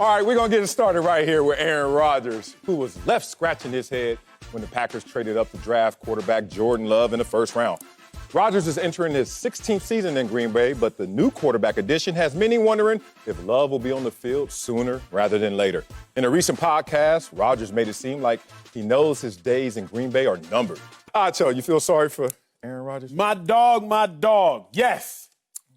All right, we're going to get it started right here with Aaron Rodgers, who was left scratching his head when the Packers traded up to draft quarterback Jordan Love in the first round. Rodgers is entering his 16th season in Green Bay, but the new quarterback addition has many wondering if Love will be on the field sooner rather than later. In a recent podcast, Rodgers made it seem like he knows his days in Green Bay are numbered. Acho, you feel sorry for Aaron Rodgers? My dog. Yes.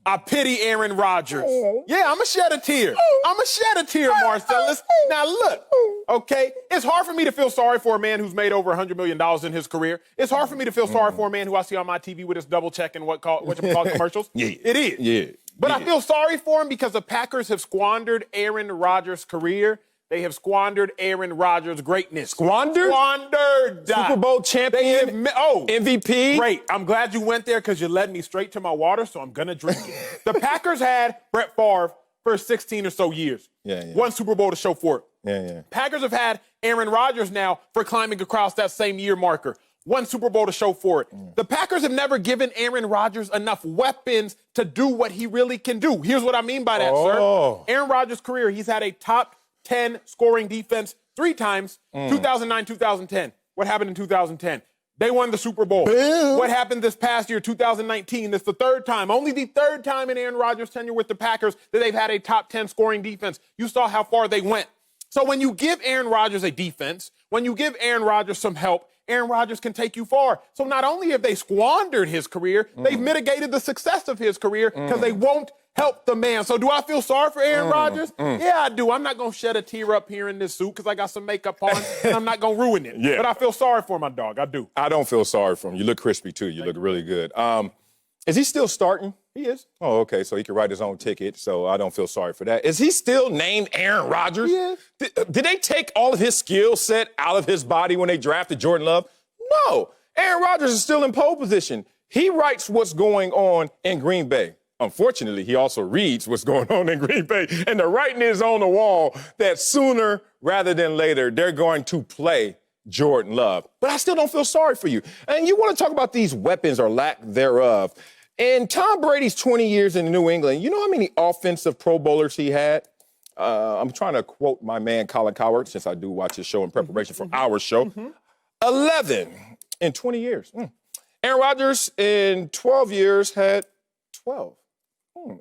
I pity Aaron Rodgers. Oh. Yeah, I'm going to shed a tear. I'm going to shed a tear, Marcellus. Now, look, okay? It's hard for me to feel sorry for a man who's made over $100 million in his career. It's hard for me to feel sorry for a man who I see on my TV with his double check and what you call commercials. Yeah. It is. Yeah. But I feel sorry for him because the Packers have squandered Aaron Rodgers' career. They have squandered Aaron Rodgers' greatness. Squandered? Squandered. Super Bowl champion? MVP? Great. I'm glad you went there because you led me straight to my water, so I'm going to drink it. The Packers had Brett Favre for 16 or so years. Yeah. One Super Bowl to show for it. Yeah. Packers have had Aaron Rodgers now for climbing across that same year marker. One Super Bowl to show for it. The Packers have never given Aaron Rodgers enough weapons to do what he really can do. Here's what I mean by that, sir. Aaron Rodgers' career, he's had a top 10 scoring defense 3 times, 2009, 2010. What happened in 2010? They won the Super Bowl. Boom. What happened this past year, 2019? It's the third time, only the third time in Aaron Rodgers' tenure with the Packers that they've had a top 10 scoring defense. You saw how far they went. So when you give Aaron Rodgers a defense, when you give Aaron Rodgers some help, Aaron Rodgers can take you far. So not only have they squandered his career, they've mitigated the success of his career because they won't help the man. So do I feel sorry for Aaron Rodgers? Yeah, I do. I'm not going to shed a tear up here in this suit because I got some makeup on and I'm not going to ruin it. Yeah. But I feel sorry for my dog. I do. I don't feel sorry for him. You look crispy, too. You look really good. Is he still starting? He is. Oh, okay. So he can write his own ticket, so I don't feel sorry for that. Is he still named Aaron Rodgers? He is. Did they take all of his skill set out of his body when they drafted Jordan Love? No. Aaron Rodgers is still in pole position. He writes what's going on in Green Bay. Unfortunately, he also reads what's going on in Green Bay. And the writing is on the wall that sooner rather than later, they're going to play Jordan Love. But I still don't feel sorry for you. And you want to talk about these weapons or lack thereof. In Tom Brady's 20 years in New England, you know how many offensive Pro Bowlers he had? I'm trying to quote my man Colin Cowherd, since I do watch his show in preparation for our show. 11 in 20 years. Aaron Rodgers in 12 years had 12.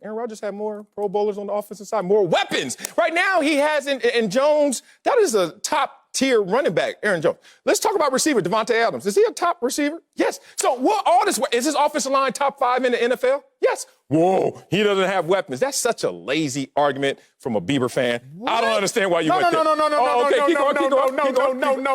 Aaron Rodgers had more Pro Bowlers on the offensive side, more weapons. Right now, he has in Jones, that is a top-tier running back, Aaron Jones. Let's talk about receiver, Devontae Adams. Is he a top receiver? Yes. So is his offensive line top 5 in the NFL? Yes. Whoa, he doesn't have weapons. That's such a lazy argument from a Bieber fan. What? I don't understand why you went there.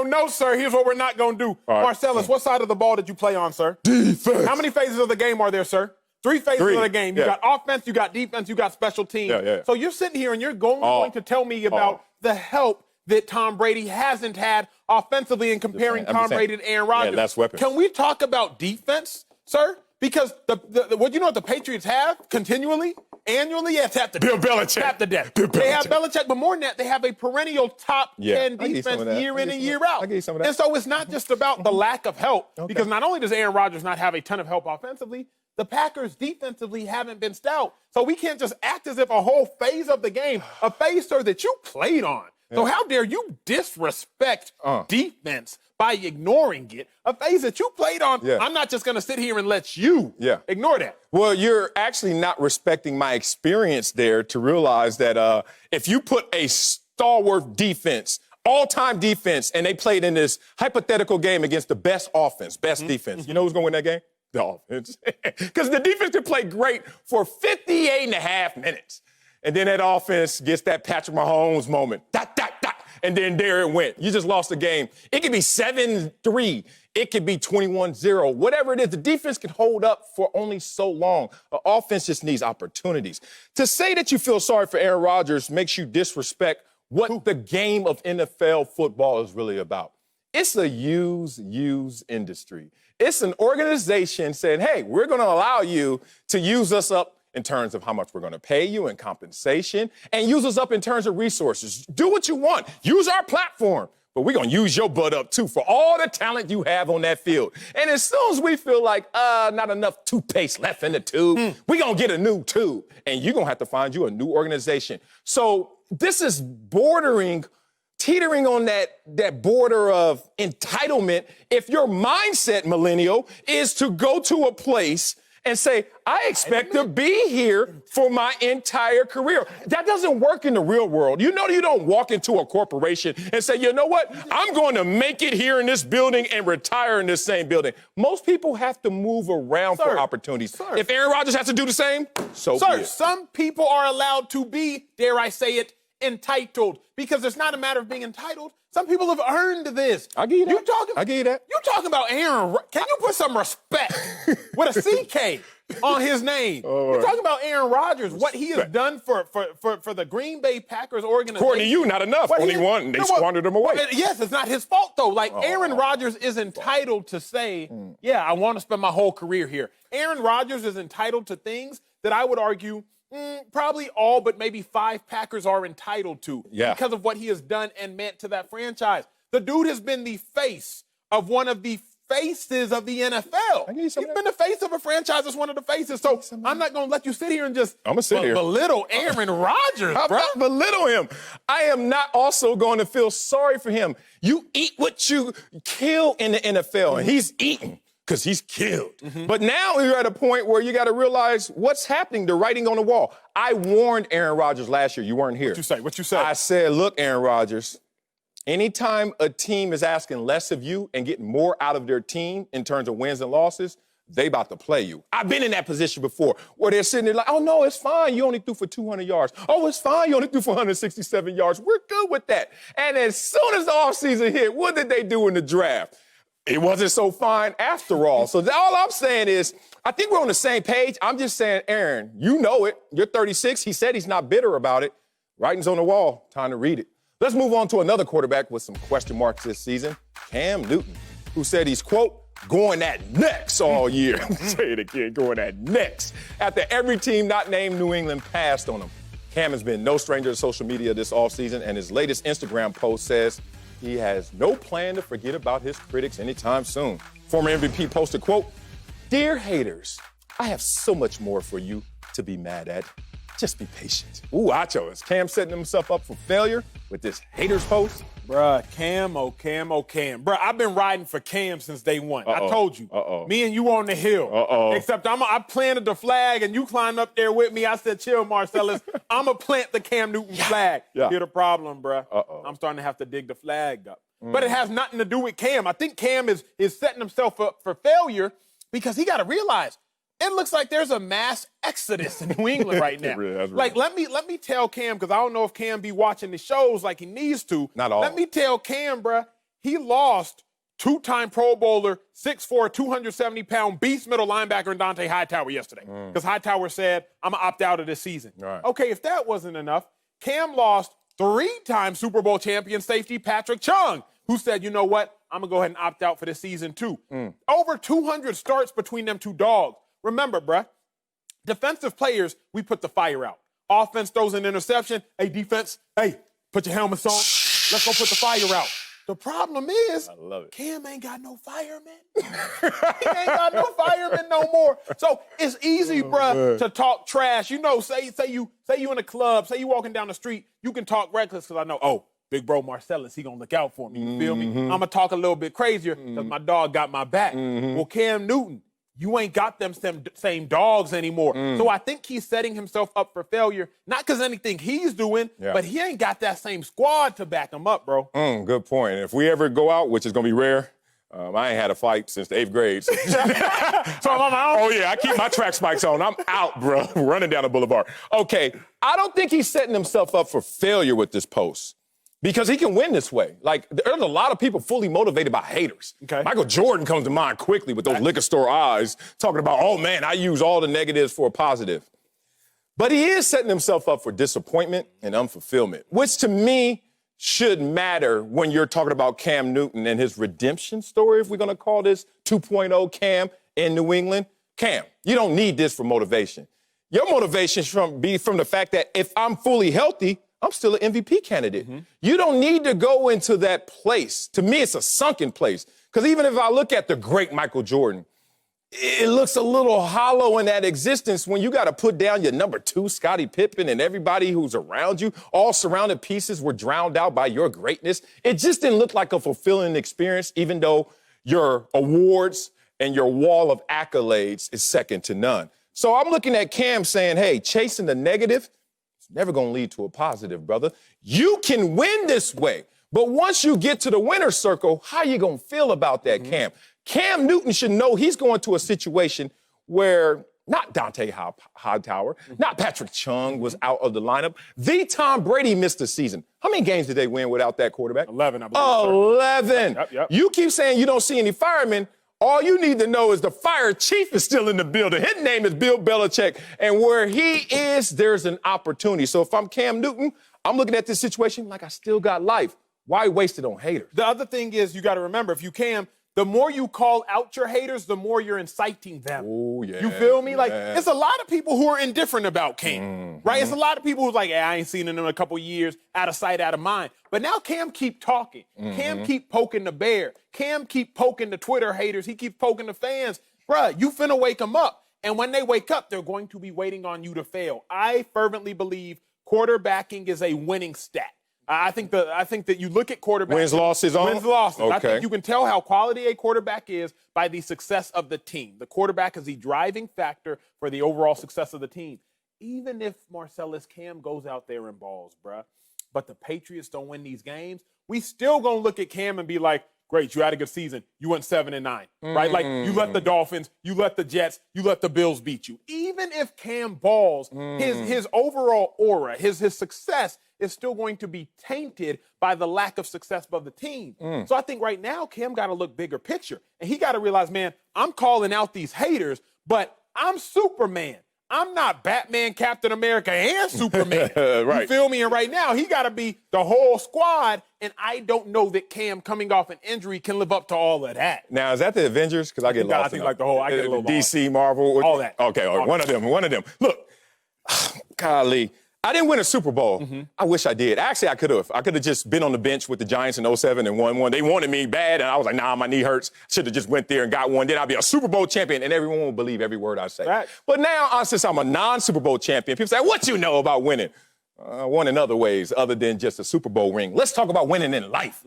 No, sir. Here's what we're not going to do. Right. Marcellus, what side of the ball did you play on, sir? Defense. How many phases of the game are there, sir? 3 phases of the game. You got offense, you got defense, you got special teams. So you're sitting here and you're going to tell me about the help that Tom Brady hasn't had offensively in comparing Tom Brady to Aaron Rodgers. Yeah, that's weapons. Can we talk about defense, sir? Because what you know what the Patriots have continually, annually? Yeah, tap the Bill Belichick. Tap the deck. They have Belichick, but more than that, they have a perennial top 10 defense year in and year out. I give you some of that. And so it's not just about the lack of help, because not only does Aaron Rodgers not have a ton of help offensively, the Packers defensively haven't been stout. So we can't just act as if a whole phase of the game, a phase, sir, that you played on. So how dare you disrespect defense by ignoring it? A phase that you played on, I'm not just going to sit here and let you ignore that. Well, you're actually not respecting my experience there to realize that if you put a stalwart defense, all-time defense, and they played in this hypothetical game against the best offense, best defense, you know who's going to win that game? The offense. Because the defense can play great for 58 and a half minutes. And then that offense gets that Patrick Mahomes moment. Dot, dot, dot. And then there it went. You just lost the game. It could be 7-3. It could be 21-0. Whatever it is, the defense can hold up for only so long. The offense just needs opportunities. To say that you feel sorry for Aaron Rodgers makes you disrespect what the game of NFL football is really about. It's a use industry. It's an organization saying, hey, we're going to allow you to use us up in terms of how much we're going to pay you in compensation and use us up in terms of resources. Do what you want. Use our platform. But we're going to use your butt up, too, for all the talent you have on that field. And as soon as we feel like, not enough toothpaste left in the tube, we're going to get a new tube. And you're going to have to find you a new organization. So this is teetering on that border of entitlement if your mindset, millennial, is to go to a place and say, I expect to be here for my entire career. That doesn't work in the real world. You know, you don't walk into a corporation and say, you know what? I'm going to make it here in this building and retire in this same building. Most people have to move around for opportunities. If Aaron Rodgers has to do the same, so be it. Some people are allowed to be, dare I say it, entitled, because it's not a matter of being entitled. Some people have earned this. I give you that. I give you that. You talking about Aaron? Can you put some respect with a CK on his name? You're talking about Aaron Rodgers, what he has done for the Green Bay Packers organization. According to you, not enough. Only one. They squandered him away. Yes, it's not his fault though. Like Aaron Rodgers is entitled to say, yeah, I want to spend my whole career here. Aaron Rodgers is entitled to things that I would argue probably all but maybe 5 Packers are entitled to because of what he has done and meant to that franchise. The dude has been the face of one of the faces of the NFL. He's been the face of a franchise that's one of the faces. So I'm not going to let you sit here and just belittle Aaron Rodgers, bro. I'm not belittle him. I am not also going to feel sorry for him. You eat what you kill in the NFL, and he's eating because he's killed. But now you're at a point where you got to realize what's happening, the writing on the wall. I warned Aaron Rodgers last year. You weren't here. What you say? I said, look, Aaron Rodgers, anytime a team is asking less of you and getting more out of their team in terms of wins and losses, they about to play you. I've been in that position before where they're sitting there like, oh, no, it's fine. You only threw for 200 yards. Oh, it's fine. You only threw for 167 yards. We're good with that. And as soon as the offseason hit, what did they do in the draft? It wasn't so fine after all. So all I'm saying is, I think we're on the same page. I'm just saying, Aaron, you know it. You're 36. He said he's not bitter about it. Writing's on the wall. Time to read it. Let's move on to another quarterback with some question marks this season, Cam Newton, who said he's, quote, going at next all year. Say it again, going at next. After every team not named New England passed on him. Cam has been no stranger to social media this offseason, and his latest Instagram post says he has no plan to forget about his critics anytime soon. Former MVP posted, quote, "Dear haters, I have so much more for you to be mad at. Just be patient." Ooh, Acho, is Cam setting himself up for failure with this haters post? Bruh, Cam. Bruh, I've been riding for Cam since day one. I told you. Me and you on the hill. Except I planted the flag and you climbed up there with me. I said, chill, Marcellus. I'm going to plant the Cam Newton flag. Here's the problem, bruh. I'm starting to have to dig the flag up. But it has nothing to do with Cam. I think Cam is setting himself up for failure because he got to realize it looks like there's a mass exodus in New England right now. Like, let me tell Cam, because I don't know if Cam be watching the shows like he needs to. Not all. Let me tell Cam, bruh, he lost 2-time Pro Bowler, 6'4", 270-pound beast middle linebacker in Dante Hightower yesterday. Because Hightower said, I'm going to opt out of this season. Okay, if that wasn't enough, Cam lost 3-time Super Bowl champion safety Patrick Chung, who said, you know what, I'm going to go ahead and opt out for this season too. Over 200 starts between them two dogs. Remember, bruh, defensive players, we put the fire out. Offense throws an interception. Hey, defense, hey, put your helmets on. Let's go put the fire out. The problem is, Cam ain't got no firemen. He ain't got no firemen no more. So it's easy, bruh, to talk trash. You know, say you in a club, say you walking down the street, you can talk reckless because I know, oh, big bro Marcellus, he gonna look out for me. You feel me? I'm gonna talk a little bit crazier because my dog got my back. Well, Cam Newton, you ain't got them same dogs anymore. So I think he's setting himself up for failure, not because anything he's doing, but he ain't got that same squad to back him up, bro. Good point. If we ever go out, which is going to be rare, I ain't had a fight since the 8th grade. So I'm out. Oh, yeah, I keep my track spikes on. I'm out, bro, running down the boulevard. Okay, I don't think he's setting himself up for failure with this post. Because he can win this way. Like, there's a lot of people fully motivated by haters. Michael Jordan comes to mind quickly with those liquor store eyes, talking about, oh, man, I use all the negatives for a positive. But he is setting himself up for disappointment and unfulfillment, which to me should matter when you're talking about Cam Newton and his redemption story, if we're going to call this 2.0 Cam in New England. Cam, you don't need this for motivation. Your motivation should be from the fact that if I'm fully healthy, I'm still an MVP candidate. You don't need to go into that place. To me, it's a sunken place. Because even if I look at the great Michael Jordan, it looks a little hollow in that existence when you got to put down your number 2, Scottie Pippen, and everybody who's around you, all surrounded pieces were drowned out by your greatness. It just didn't look like a fulfilling experience, even though your awards and your wall of accolades is second to none. So I'm looking at Cam saying, hey, chasing the negative, it's never going to lead to a positive, brother. You can win this way. But once you get to the winner's circle, how you going to feel about that, Cam? Cam Newton should know he's going to a situation where not Dante Hightower, not Patrick Chung was out of the lineup. The Tom Brady missed the season. How many games did they win without that quarterback? 11, I believe. 11. Yep. You keep saying you don't see any firemen. All you need to know is the fire chief is still in the building. His name is Bill Belichick. And where he is, there's an opportunity. So if I'm Cam Newton, I'm looking at this situation like I still got life. Why waste it on haters? The other thing is you got to remember, if you can, the more you call out your haters, the more you're inciting them. Oh, yeah. You feel me? Like, it's a lot of people who are indifferent about Cam, right? It's a lot of people who's like, hey, I ain't seen him in a couple years, out of sight, out of mind. But now Cam keep talking. Cam keep poking the bear. Cam keep poking the Twitter haters. He keep poking the fans. Bruh, you finna wake them up. And when they wake up, they're going to be waiting on you to fail. I fervently believe quarterbacking is a winning stat. I think that you look at quarterbacks. Wins, losses on? Wins, losses. Okay. I think you can tell how quality a quarterback is by the success of the team. The quarterback is the driving factor for the overall success of the team. Even if Marcellus Cam goes out there and balls, bruh, but the Patriots don't win these games, we still gonna look at Cam and be like, great, you had a good season. You went 7-9, right? Like, you let the Dolphins, you let the Jets, you let the Bills beat you. Even if Cam balls, his overall aura, his success is still going to be tainted by the lack of success of the team. So I think right now, Cam got to look bigger picture. And he got to realize, man, I'm calling out these haters, but I'm Superman. I'm not Batman, Captain America, and Superman. Right. You feel me? And right now, he got to be the whole squad, and I don't know that Cam, coming off an injury, can live up to all of that. Now, is that the Avengers? Because I get lost. I think like the whole, I get a little DC, lost. Marvel. All that. Okay, all right. One of them. Look, golly, I didn't win a Super Bowl. I wish I did. Actually, I could have. I could have just been on the bench with the Giants in 07 and won one. They wanted me bad, and I was like, nah, my knee hurts. Should have just went there and got one. Then I'd be a Super Bowl champion, and everyone will believe every word I say. Right. But now, since I'm a non-Super Bowl champion, people say, what you know about winning? I won in other ways other than just a Super Bowl ring. Let's talk about winning in life.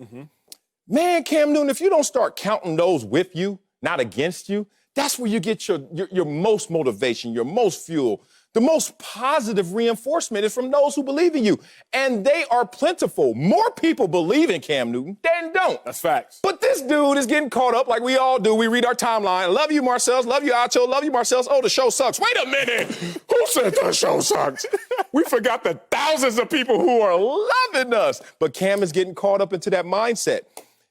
Man, Cam Newton, if you don't start counting those with you, not against you, that's where you get your most motivation, your most fuel. The most positive reinforcement is from those who believe in you. And they are plentiful. More people believe in Cam Newton than don't. That's facts. But this dude is getting caught up like we all do. We read our timeline. Love you, Marcellus. Love you, Acho. Love you, Marcellus. Oh, the show sucks. Wait a minute. Who said the show sucks? We forgot the thousands of people who are loving us. But Cam is getting caught up into that mindset.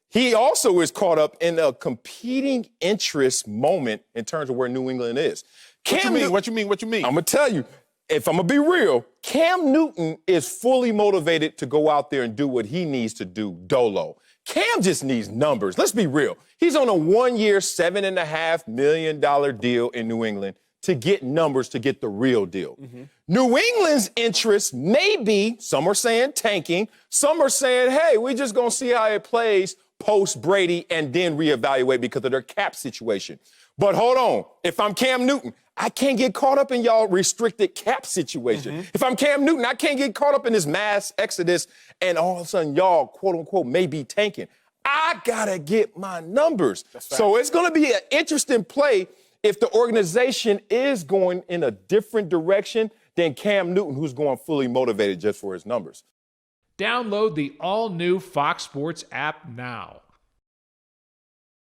He also is caught up in a competing interest moment in terms of where New England is. What you mean? I'm going to tell you, if I'm going to be real, Cam Newton is fully motivated to go out there and do what he needs to do dolo. Cam just needs numbers. Let's be real. He's on a 1-year, $7.5 million deal in New England to get numbers, to get the real deal. New England's interest may be, some are saying tanking, some are saying, hey, we're just going to see how it plays post-Brady and then reevaluate because of their cap situation. But hold on. If I'm Cam Newton, I can't get caught up in y'all restricted cap situation. If I'm Cam Newton, I can't get caught up in this mass exodus and all of a sudden y'all, quote unquote, may be tanking. I gotta get my numbers. So it's gonna be an interesting play if the organization is going in a different direction than Cam Newton, who's going fully motivated just for his numbers. Download the all-new Fox Sports app now.